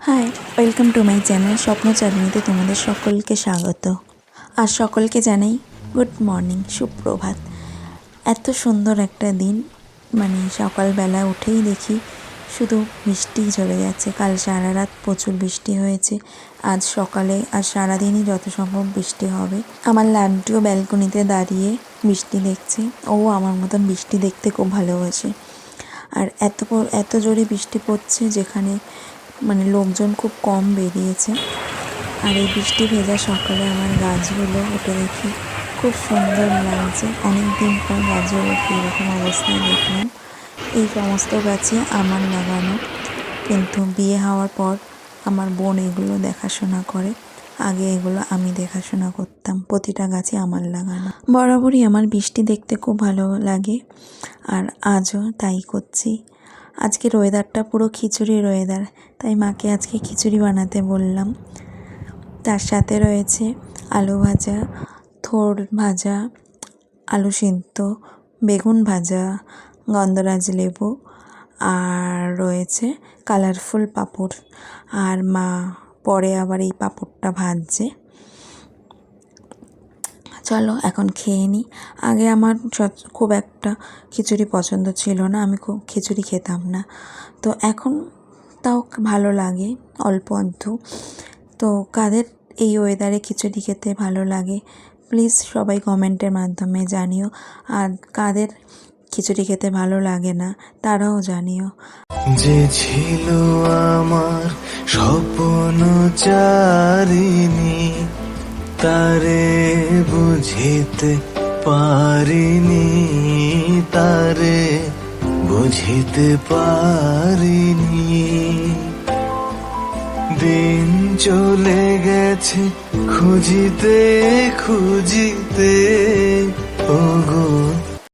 High, welcome to my channel স্বপ্ন চাঁদনিতে তোমাদের সকলকে স্বাগত। আর সকলকে জানাই গুড মর্নিং, সুপ্রভাত। এত সুন্দর একটা দিন, সকালবেলা উঠেই দেখি শুধু বৃষ্টিই চলে যাচ্ছে। কাল সারা রাত প্রচুর বৃষ্টি হয়েছে, আজ সকালে আর সারাদিনই যত সম্ভব বৃষ্টি হবে। আমার লাড্ডুও ব্যালকনিতে দাঁড়িয়ে বৃষ্টি দেখছে। ও আমার মতন বৃষ্টি দেখতে খুব ভালোবাসে। আর এত জোরে বৃষ্টি পড়ছে যেখানে লোকজন খুব কম বেরিয়েছে। আর এই বৃষ্টি ভেজা সকালে আমার গাছগুলো উঠে দেখি খুব সুন্দর লাগছে। অনেক দিন পর গাছগুলোকে এরকম অবস্থায় দেখলাম। এই সমস্ত গাছই আমার লাগানো, কিন্তু বিয়ে হওয়ার পর আমার বোন এগুলো দেখাশোনা করে। আগে এগুলো আমি দেখাশোনা করতাম। প্রতিটা গাছই আমার লাগানো। বরাবরই আমার বৃষ্টি দেখতে খুব ভালো লাগে, আর আজও তাই করছি। আজকের ওয়েদারটা পুরো খিচুড়ির ওয়েদার, তাই মাকে আজকে খিচুড়ি বানাতে বললাম। তার সাথে রয়েছে আলু ভাজা, থোড় ভাজা, আলু সিদ্ধ, বেগুন ভাজা, গন্ধরাজ লেবু, আর রয়েছে কালারফুল পাঁপড়। আর মা পরে আবার এই পাঁপড়টা ভাজছে। চলো এখন খেয়ে নিই। আগে আমার খুব একটা খিচুড়ি পছন্দ ছিল না, আমি খুব খিচুড়ি খেতাম না। তো এখন তাও ভালো লাগে অল্প অল্প। তো কাদের এই ওয়েদারে খিচুড়ি খেতে ভালো লাগে প্লিজ সবাই কমেন্টের মাধ্যমে জানিও। আর কাদের খিচুড়ি খেতে ভালো লাগে না তারাও জানিও। যে ছিল আমার স্বপ্ন চারিণী, তারে বুঝিতে পারিনি, তারে বুঝিতে পারিনি। দিন চলে গেছে খুঁজিতে খুঁজিতে, ওগো